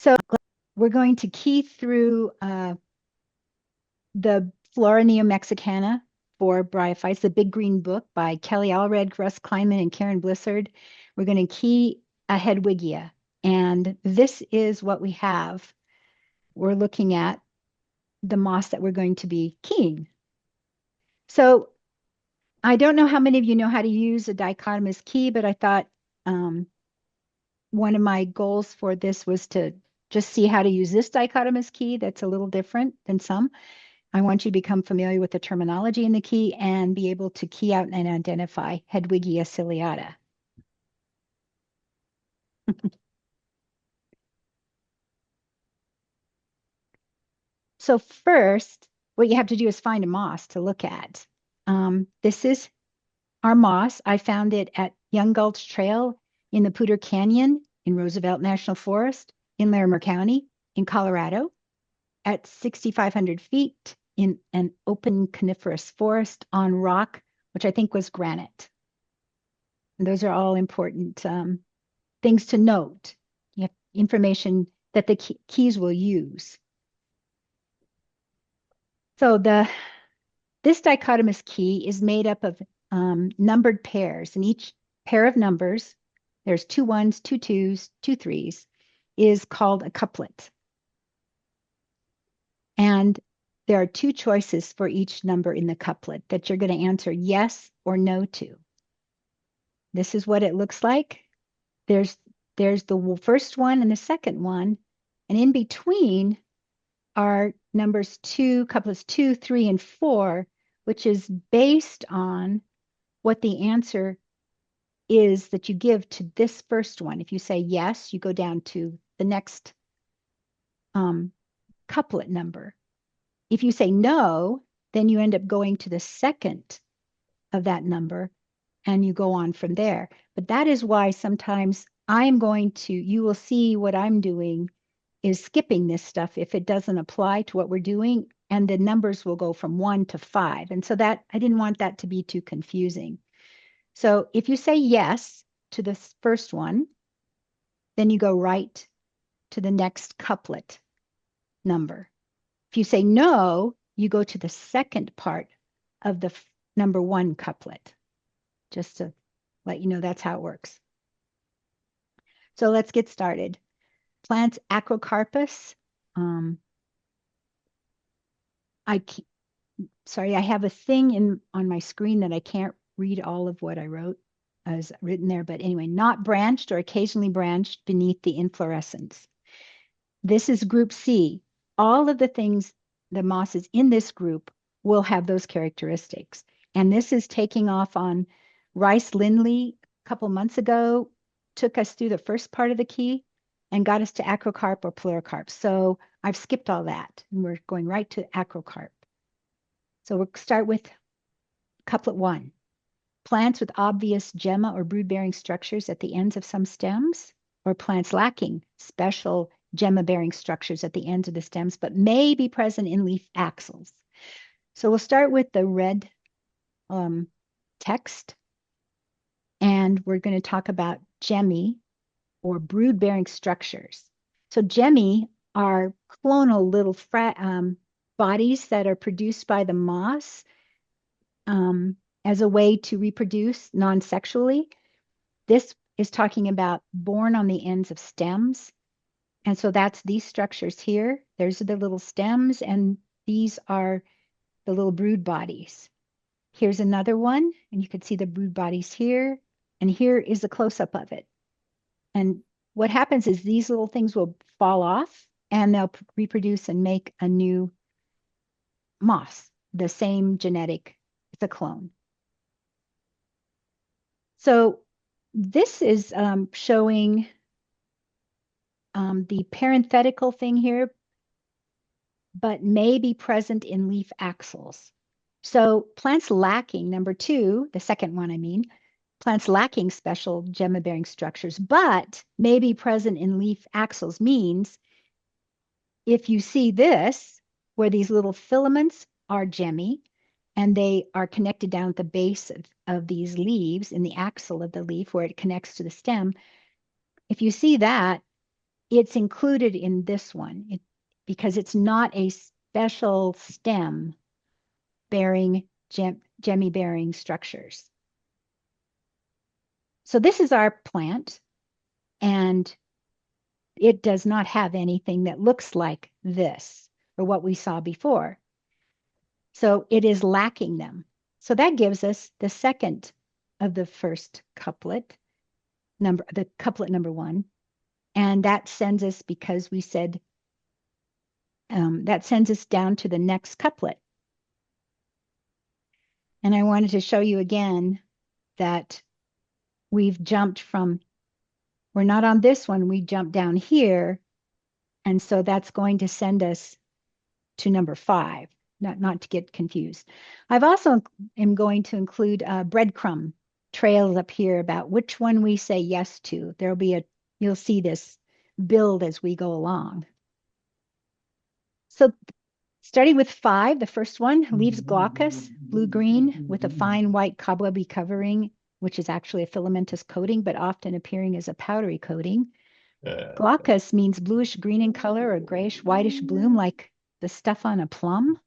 So we're going to key through the Flora Neomexicana for Bryophytes, the big green book by Kelly Allred, Russ Kleinman, and Karen Blisard. We're going to key a Hedwigia. And this is what we have. We're looking at the moss that we're going to be keying. So I don't know how many of you know how to use a dichotomous key, but I thought one of my goals for this was to just see how to use this dichotomous key that's a little different than some. I want you to become familiar with the terminology in the key and be able to key out and identify Hedwigia ciliata. So first, what you have to do is find a moss to look at. This is our moss. I found it at Young Gulch Trail in the Poudre Canyon in Roosevelt National Forest in Larimer County in Colorado at 6,500 feet in an open coniferous forest on rock, which I think was granite. And those are all important things to note. You have information that the keys will use. So this dichotomous key is made up of numbered pairs, and each pair of numbers, there's 2 1s, 2 2s, 2 3s, is called a couplet. And there are 2 choices for each number in the couplet that you're going to answer yes or no to. This is what it looks like. There's the first one and the second one, and in between are numbers couplets 2, 3, and 4, which is based on what the answer is that you give to this first one. If you say yes, you go down to the next couplet number. If you say no, then you end up going to the second of that number and you go on from there. But that is why sometimes you will see what I'm doing is skipping this stuff if it doesn't apply to what we're doing, and the numbers will go from 1 to 5. And so that I didn't want that to be too confusing. So if you say yes to this first one, then you go right to the next couplet number. If you say no, you go to the second part of the number 1 couplet, just to let you know that's how it works. So let's get started. Plants Acrocarpus. I have a thing on my screen that I can't read all of what I wrote as written there, but anyway, not branched or occasionally branched beneath the inflorescence. This is group C. All of the mosses in this group will have those characteristics. And this is taking off on Rice Lindley a couple months ago, took us through the first part of the key and got us to acrocarp or pleurocarp. So I've skipped all that and we're going right to acrocarp. So we'll start with couplet 1. Plants with obvious gemma or brood-bearing structures at the ends of some stems, or plants lacking special gemma-bearing structures at the ends of the stems, but may be present in leaf axils. So we'll start with the red text, and we're going to talk about gemmy or brood-bearing structures. So gemmy are clonal little bodies that are produced by the moss as a way to reproduce non-sexually. This is talking about born on the ends of stems. And so that's these structures here. There's the little stems, and these are the little brood bodies. Here's another one, and you can see the brood bodies here. And here is a close-up of it. And what happens is these little things will fall off, and they'll reproduce and make a new moss, the same genetic, it's a clone. So this is showing the parenthetical thing here, but may be present in leaf axils. So plants lacking, number 2, the second one I mean, plants lacking special gemma-bearing structures, but may be present in leaf axils means if you see this, where these little filaments are gemmy, and they are connected down at the base of these leaves in the axil of the leaf where it connects to the stem. If you see that, it's included in this one because it's not a special stem bearing gemmy-bearing structures. So this is our plant, and it does not have anything that looks like this or what we saw before. So it is lacking them. So that gives us the second of the first couplet, the couplet number 1. And that sends us, because we said, that sends us down to the next couplet. And I wanted to show you again that we've jumped from, we're not on this one, we jumped down here. And so that's going to send us to number 5, not to get confused. I've also am going to include breadcrumb trails up here about which one we say yes to. There'll be you'll see this build as we go along. So starting with 5, the first one, leaves glaucous, blue-green, with a fine white cobwebby covering, which is actually a filamentous coating, but often appearing as a powdery coating. Glaucous means bluish green in color or grayish whitish bloom, like the stuff on a plum.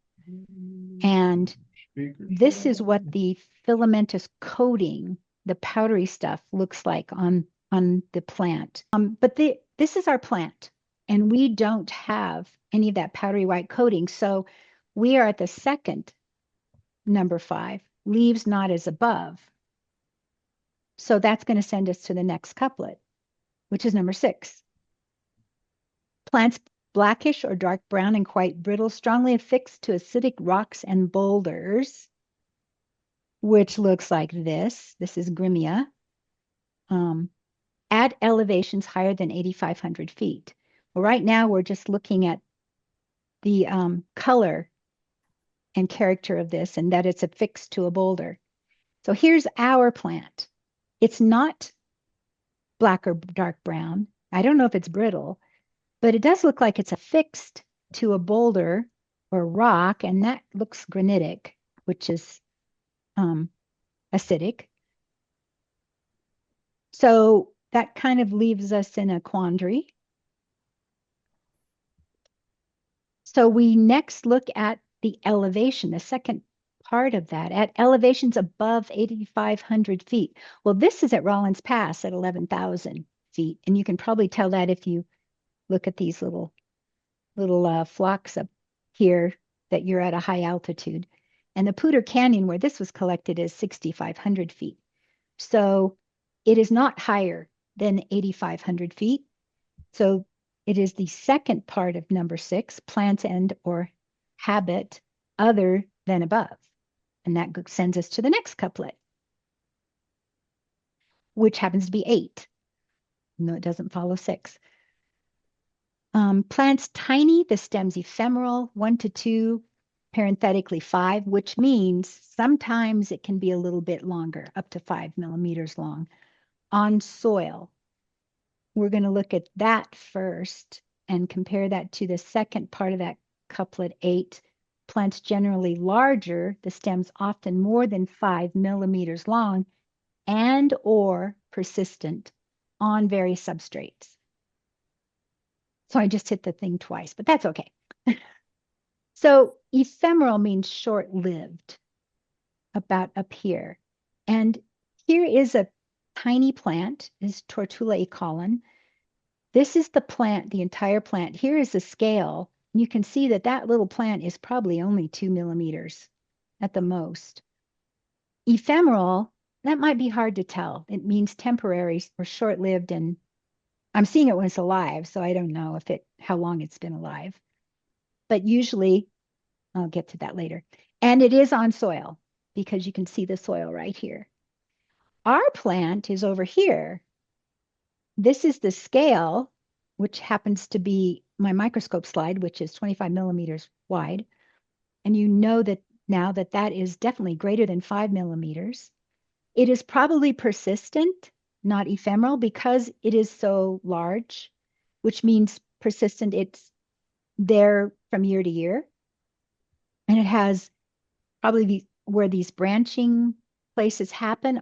And this is what the filamentous coating, the powdery stuff, looks like on the plant. But this is our plant, and we don't have any of that powdery white coating. So we are at the second, number 5, leaves not as above. So that's going to send us to the next couplet, which is number 6. Plants blackish or dark brown and quite brittle, strongly affixed to acidic rocks and boulders, which looks like this. This is Grimmia. At elevations higher than 8,500 feet. Well, right now we're just looking at the color and character of this, and that it's affixed to a boulder. So here's our plant. It's not black or dark brown. I don't know if it's brittle, but it does look like it's affixed to a boulder or rock, and that looks granitic, which is acidic. So that kind of leaves us in a quandary. So we next look at the elevation, the second part of that, at elevations above 8,500 feet. Well, this is at Rollins Pass at 11,000 feet. And you can probably tell that if you look at these little flocks up here, that you're at a high altitude. And the Poudre Canyon, where this was collected, is 6,500 feet. So it is not higher than 8,500 feet. So it is the second part of number 6, plants and or habit other than above. And that sends us to the next couplet, which happens to be 8. No, it doesn't follow 6. Plants tiny, the stems ephemeral, 1 to 2, parenthetically 5, which means sometimes it can be a little bit longer, up to 5 millimeters long, on soil. We're going to look at that first and compare that to the second part of that couplet 8. Plants generally larger, the stems often more than 5 millimeters long, and or persistent on various substrates. So I just hit the thing twice, but that's okay. So ephemeral means short-lived, about up here. And here is a tiny plant, is Tortula ecolon. This is the plant, the entire plant. Here is the scale. You can see that that little plant is probably only 2 millimeters at the most. Ephemeral, that might be hard to tell. It means temporary or short-lived, and I'm seeing it when it's alive, so I don't know how long it's been alive. But usually, I'll get to that later. And it is on soil because you can see the soil right here. Our plant is over here. This is the scale, which happens to be my microscope slide, which is 25 millimeters wide. And you know that now that that is definitely greater than 5 millimeters. It is probably persistent, not ephemeral, because it is so large, which means persistent. It's there from year to year. And it has probably where these branching places happen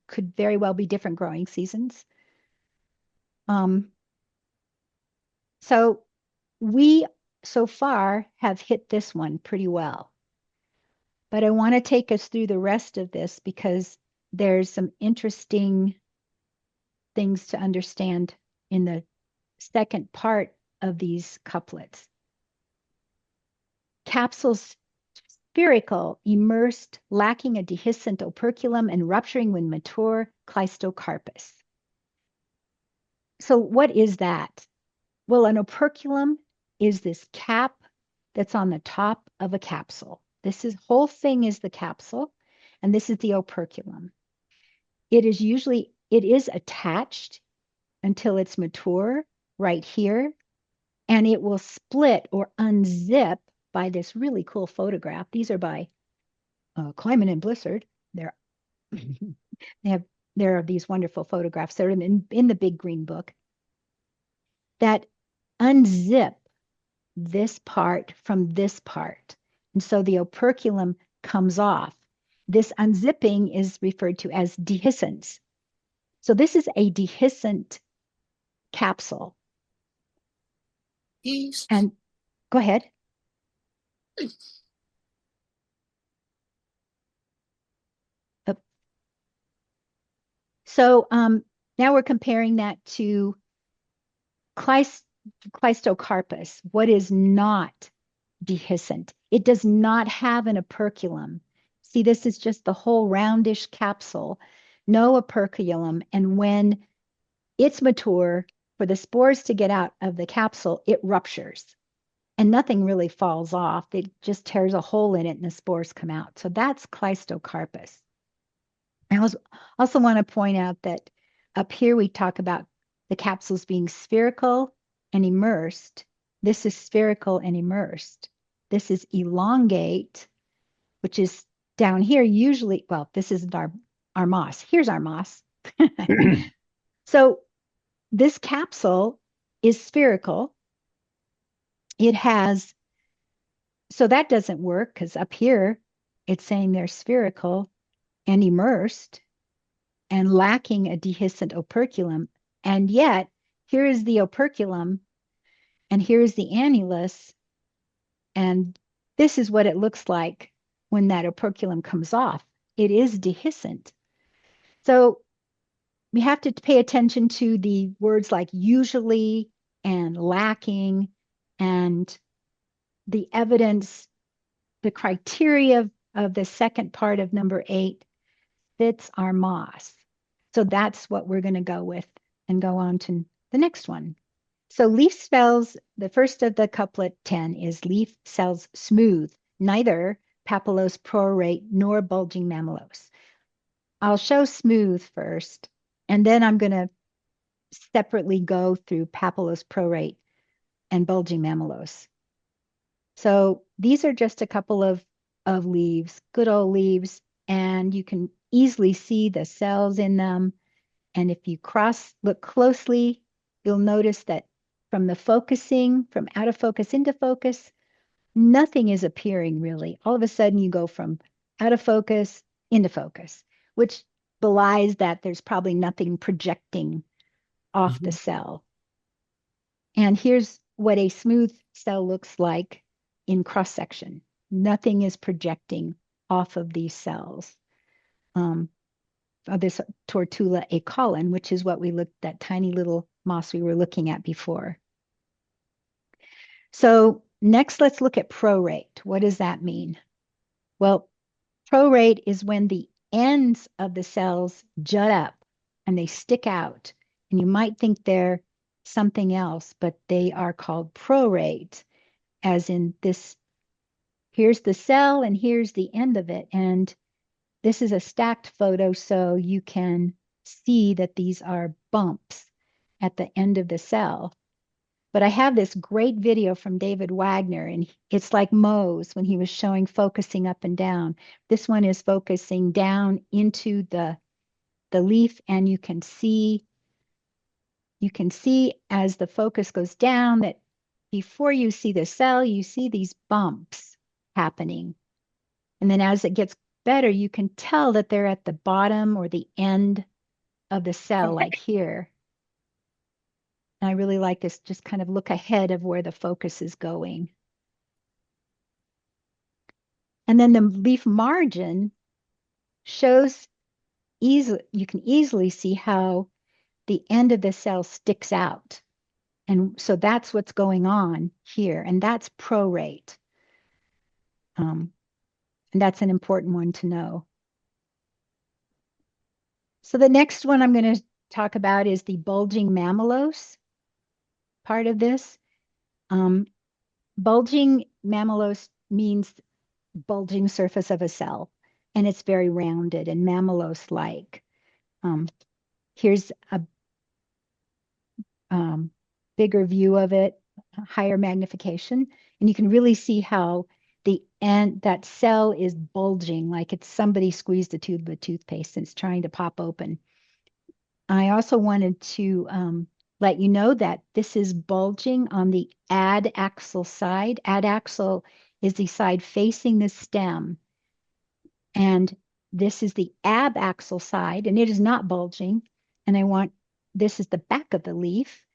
could very well be different growing seasons. So we so far have hit this one pretty well. But I want to take us through the rest of this because there's some interesting things to understand in the second part of these couplets. Capsules spherical, immersed, lacking a dehiscent operculum and rupturing when mature, cleistocarpus. So what is that? Well, an operculum is this cap that's on the top of a capsule. This is whole thing is the capsule, and this is the operculum. It is attached until it's mature right here, and it will split or unzip by this really cool photograph. These are by Kleinman and Blisard. They're they have there are these wonderful photographs. They're in the big green book that unzip this part from this part. And so the operculum comes off. This unzipping is referred to as dehiscence. So this is a dehiscent capsule. And go ahead. So now we're comparing that to cleistocarpus, what is not dehiscent. It does not have an operculum. See, this is just the whole roundish capsule, no operculum. And when it's mature, for the spores to get out of the capsule, it ruptures and nothing really falls off. It just tears a hole in it and the spores come out. So that's cleistocarpus. I also want to point out that up here we talk about the capsules being spherical and immersed. This is spherical and immersed. This is elongate, which is down here usually, well, this isn't our moss. Here's our moss. So this capsule is spherical. It has, so that doesn't work because up here it's saying they're spherical and immersed and lacking a dehiscent operculum. And yet, here is the operculum, and here's the annulus, and this is what it looks like when that operculum comes off. It is dehiscent. So we have to pay attention to the words like usually and lacking and the evidence, the criteria of the second part of number 8 fits our moss. So that's what we're going to go with and go on to the next one. So leaf cells, the first of the couplet 10 is leaf cells smooth, neither papillose prorate nor bulging mammalose. I'll show smooth first, and then I'm going to separately go through papillose prorate and bulging mammalose. So these are just a couple of leaves, good old leaves, and you can easily see the cells in them. And if you look closely, you'll notice that from the focusing, from out of focus into focus, nothing is appearing really. All of a sudden you go from out of focus into focus, which belies that there's probably nothing projecting off the cell. And here's what a smooth cell looks like in cross section. Nothing is projecting off of these cells. Of this Tortula acolin, which is what we looked, that tiny little moss we were looking at before. So next, let's look at prorate. What does that mean? Well, prorate is when the ends of the cells jut up and they stick out. And you might think they're something else, but they are called prorate, as in this, here's the cell and here's the end of it. And this is a stacked photo, so you can see that these are bumps at the end of the cell. But I have this great video from David Wagner, and it's like Moe's when he was showing focusing up and down. This one is focusing down into the leaf, and you can see as the focus goes down that before you see the cell, you see these bumps happening. And then as it gets better, you can tell that they're at the bottom or the end of the cell, like here. And I really like this, just kind of look ahead of where the focus is going. And then the leaf margin shows easily, you can easily see how the end of the cell sticks out. And so that's what's going on here. And that's prorate. And that's an important one to know. So the next one I'm going to talk about is the bulging mammalose part of this. Bulging mammalose means bulging surface of a cell, and it's very rounded and mammalose-like. Here's a bigger view of it, higher magnification, and you can really see how the end, that cell is bulging like it's somebody squeezed a tube of toothpaste and it's trying to pop open. I also wanted to let you know that this is bulging on the adaxial side. Adaxial is the side facing the stem, and this is the abaxial side, and it is not bulging. And this is the back of the leaf,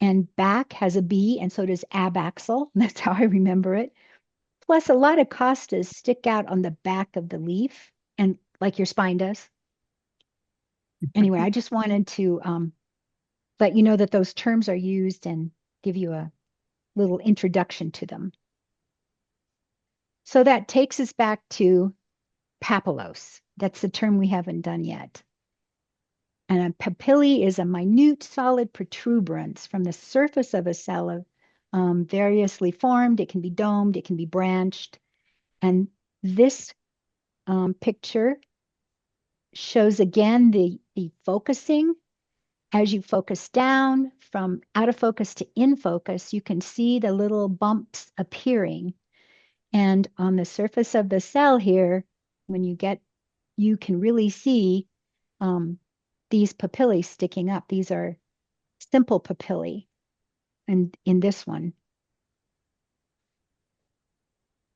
and back has a B, and so does abaxial. That's how I remember it. Plus, a lot of costas stick out on the back of the leaf, and like your spine does. Anyway, I just wanted to let you know that those terms are used and give you a little introduction to them. So that takes us back to papillose. That's the term we haven't done yet. And a papillae is a minute solid protuberance from the surface of a cell, variously formed. It can be domed, it can be branched. And this picture shows again the focusing. As you focus down from out of focus to in focus, you can see the little bumps appearing. And on the surface of the cell here, you can really see these papillae sticking up. These are simple papillae, and in this one.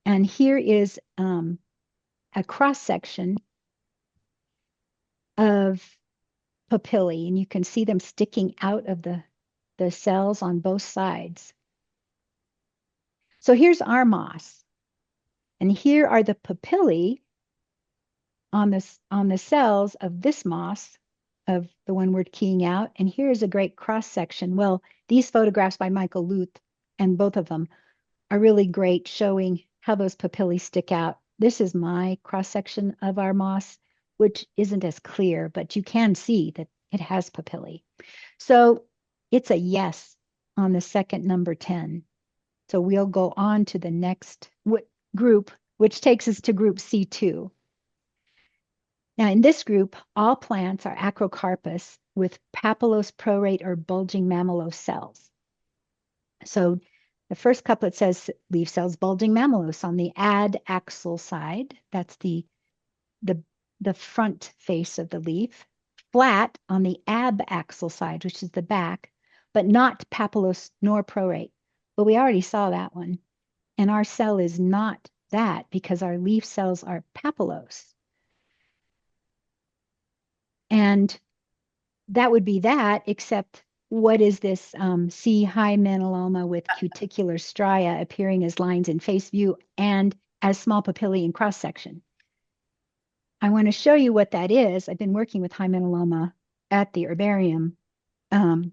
And here is a cross section of papillae, and you can see them sticking out of the cells on both sides. So here's our moss, and here are the papillae on the cells of this moss, of the one we're keying out. And here's a great cross section. Well, these photographs by Michael Luth, and both of them are really great, showing how those papillae stick out. This is my cross section of our moss, which isn't as clear, but you can see that it has papillae. So it's a yes on the second number 10. So we'll go on to the next group, which takes us to group C2. Now, in this group, all plants are acrocarpous with papillose prorate or bulging mammalose cells. So the first couplet says leaf cells bulging mammalose on the adaxial side. That's the front face of the leaf. Flat on the abaxial side, which is the back, but not papillose nor prorate. But we already saw that one. And our cell is not that because our leaf cells are papillose. And that would be that, except what is this C hymenoloma with cuticular stria appearing as lines in face view and as small papillae in cross section? I want to show you what that is. I've been working with hymenoloma at the herbarium a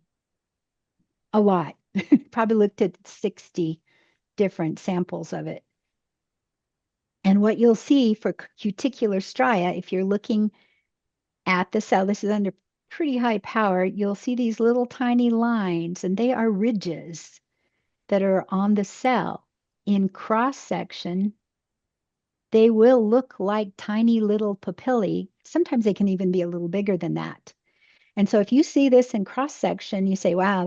lot. Probably looked at 60 different samples of it. And what you'll see for cuticular stria, if you're looking at the cell, this is under pretty high power, you'll see these little tiny lines, and they are ridges that are on the cell. In cross section, they will look like tiny little papillae. Sometimes they can even be a little bigger than that. And so if you see this in cross section, you say, wow,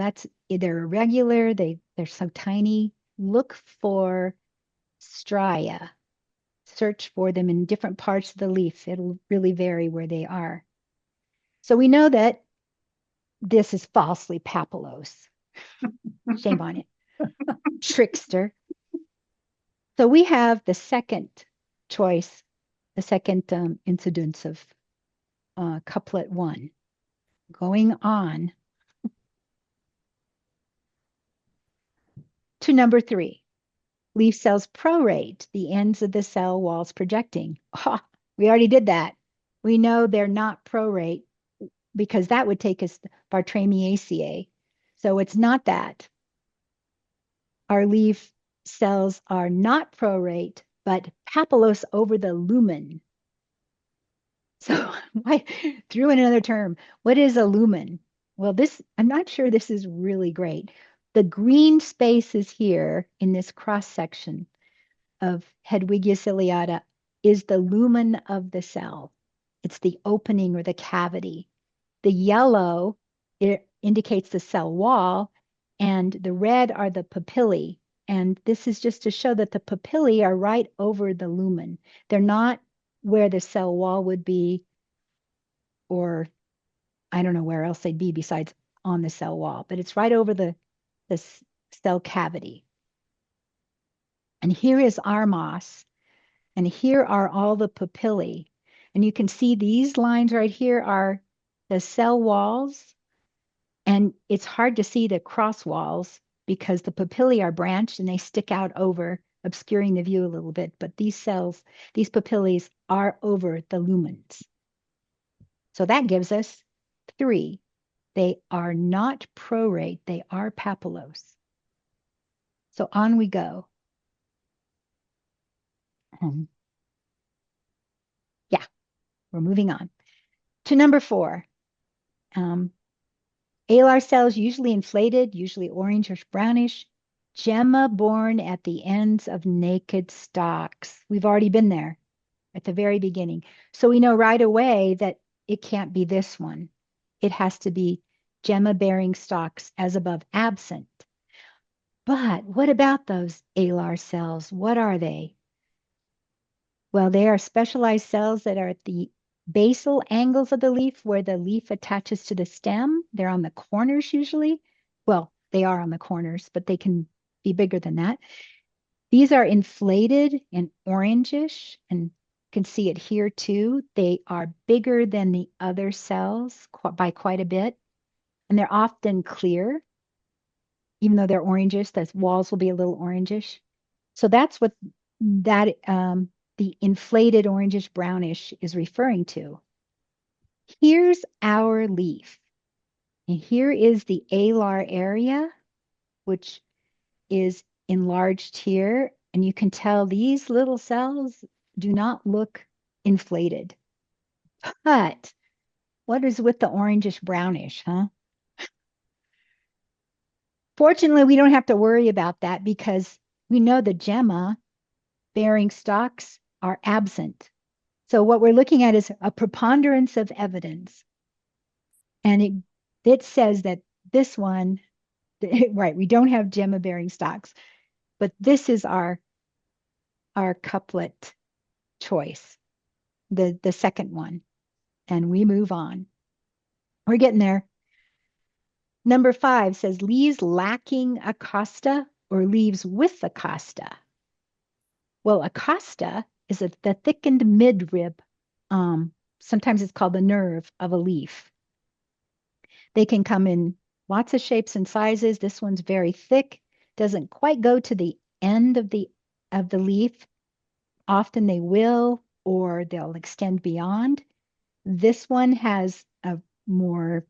they're irregular, they're so tiny. Look for stria. Search for them in different parts of the leaf. It'll really vary where they are. So we know that this is falsely papillose. Shame on it. Trickster. So we have the second choice, the second incidence of couplet 1. Going on. To number 3, leaf cells prorate, the ends of the cell walls projecting. Oh, we already did that. We know they're not prorate because that would take us Bartramiaceae. So it's not that. Our leaf cells are not prorate, but papillose over the lumen. So I threw in another term. What is a lumen? Well, I'm not sure this is really great. The green spaces here in this cross section of Hedwigia ciliata is the lumen of the cell. It's the opening or the cavity. The yellow, it indicates the cell wall, and the red are the papillae. And this is just to show that the papillae are right over the lumen. They're not where the cell wall would be, or I don't know where else they'd be besides on the cell wall, but it's right over the cell cavity. And here is our moss, and here are all the papillae. And you can see these lines right here are the cell walls, and it's hard to see the cross walls because the papillae are branched and they stick out over, obscuring the view a little bit. But these cells, these papillae are over the lumens. So that gives us 3. They are not prorate, they are papillose. So on we go. Yeah, we're moving on. To number 4. Alar cells usually inflated, usually orange or brownish, gemma borne at the ends of naked stalks. We've already been there at the very beginning. So we know right away that it can't be this one. It has to be gemma bearing stalks as above absent. But what about those alar cells? What are they? Well, they are specialized cells that are at the basal angles of the leaf where the leaf attaches to the stem. They're on the corners usually. Well, they are on the corners, but they can be bigger than that. These are inflated and orangish, and you can see it here too. They are bigger than the other cells by quite a bit, and they're often clear. Even though they're orangish, the walls will be a little orangish. So that's what that the inflated orangish brownish is referring to. Here's our leaf. And here is the alar area, which is enlarged here. And you can tell these little cells do not look inflated. But what is with the orangish brownish, huh? Fortunately, we don't have to worry about that because we know the gemma bearing stalks are absent. So what we're looking at is a preponderance of evidence. And it says that this one, right, we don't have gemma bearing stalks, but this is our couplet choice, the second one. And we move on. We're getting there. Number 5 says leaves lacking acosta or leaves with acosta. Well, acosta is the thickened midrib. Sometimes it's called the nerve of a leaf. They can come in lots of shapes and sizes. This one's very thick, doesn't quite go to the end of the leaf. Often they will, or they'll extend beyond. This one has a more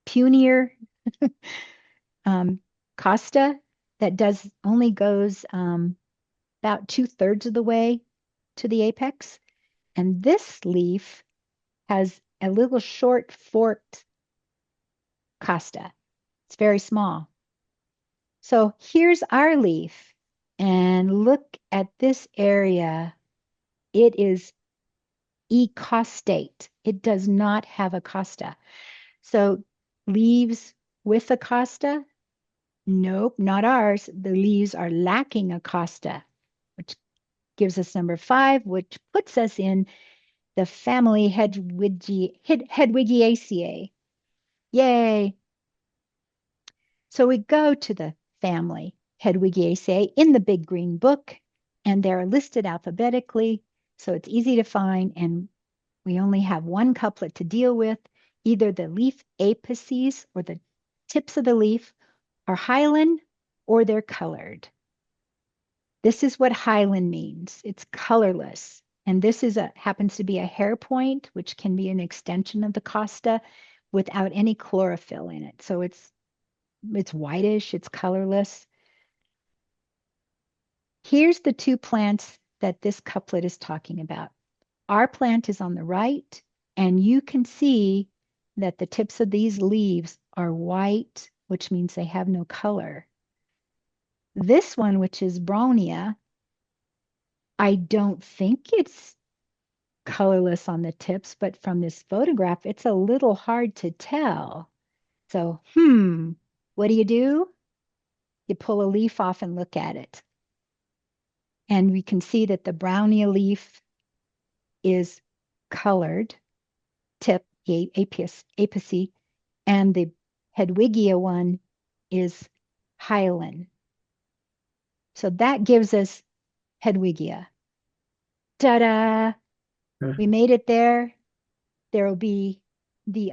punier costa that only goes about 2/3 of the way to the apex. And this leaf has a little short forked costa. It's very small. So here's our leaf. And look at this area. It is ecostate. It does not have a costa. So leaves with a costa? Nope, not ours. The leaves are lacking a costa, which gives us number 5, which puts us in the family Hedwigiaceae. Yay. So we go to the family Hedwigiaceae in the big green book, and they're listed alphabetically, so it's easy to find, and we only have one couplet to deal with. Either the leaf apices or the tips of the leaf are hyaline or they're colored. This is what hyaline means. It's colorless. And this is happens to be a hair point, which can be an extension of the costa without any chlorophyll in it. So it's whitish, it's colorless. Here's the two plants that this couplet is talking about. Our plant is on the right, and you can see that the tips of these leaves are white, which means they have no color. This one, which is Brownia, I don't think it's colorless on the tips, but from this photograph, it's a little hard to tell. So, what do? You pull a leaf off and look at it. And we can see that the Brownia leaf is colored, tip, apice, and the Hedwigia one is hyaline. So that gives us Hedwigia. Ta-da! We made it there. There will be the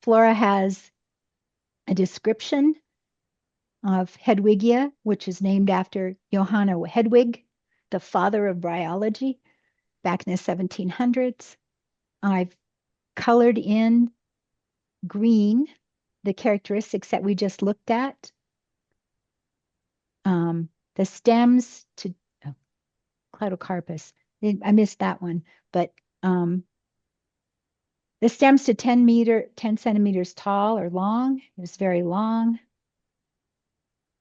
Flora has a description of Hedwigia, which is named after Johanna Hedwig, the father of bryology, back in the 1700s. I've colored in green the characteristics that we just looked at. The stems to Cladocarpus. I missed that one, but the stems to 10 centimeters tall or long. It was very long.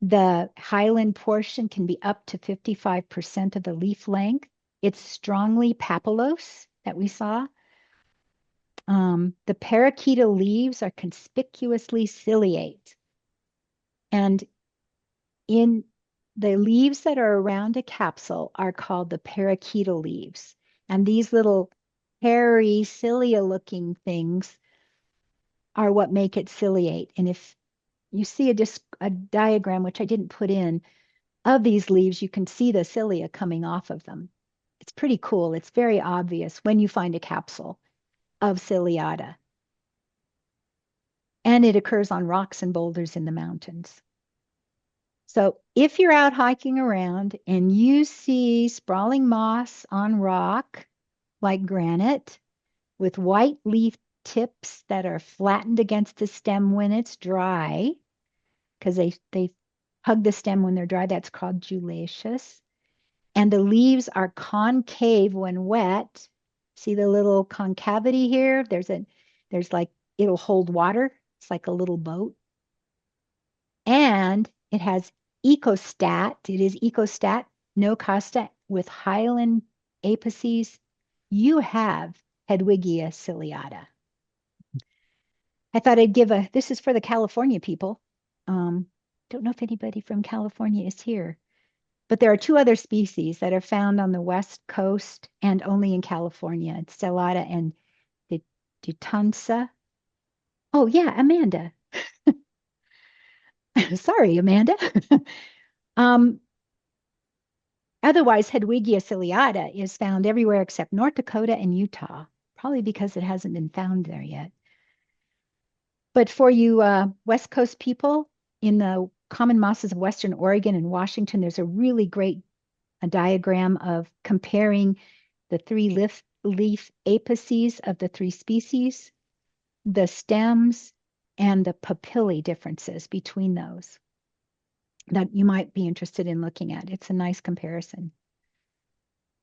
The hyaline portion can be up to 55% of the leaf length. It's strongly papillose that we saw. The parachaetal leaves are conspicuously ciliate. And in the leaves that are around a capsule are called the parachaetal leaves. And these little hairy cilia-looking things are what make it ciliate. And if you see a diagram, which I didn't put in, of these leaves, you can see the cilia coming off of them. It's pretty cool. It's very obvious when you find a capsule of ciliata. And it occurs on rocks and boulders in the mountains. So if you're out hiking around and you see sprawling moss on rock, like granite, with white leaf tips that are flattened against the stem when it's dry, because they hug the stem when they're dry, that's called gylaceous. And the leaves are concave when wet. See the little concavity here? There's like, it'll hold water. It's like a little boat. And it has ecostat. It is ecostat, no costa with hyaline apices. You have Hedwigia ciliata. I thought I'd this is for the California people. Don't know if anybody from California is here, but there are two other species that are found on the West Coast and only in California. It's stellata and the Dutansa. Oh yeah, Amanda. Sorry, Amanda. Otherwise, Hedwigia ciliata is found everywhere except North Dakota and Utah, probably because it hasn't been found there yet. But for you West Coast people, in the common mosses of Western Oregon and Washington, there's a really great diagram of comparing the three leaf apices of the three species, the stems, and the papillae differences between those that you might be interested in looking at. It's a nice comparison.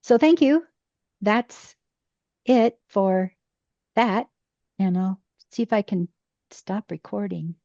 So thank you. That's it for that. And I'll see if I can stop recording.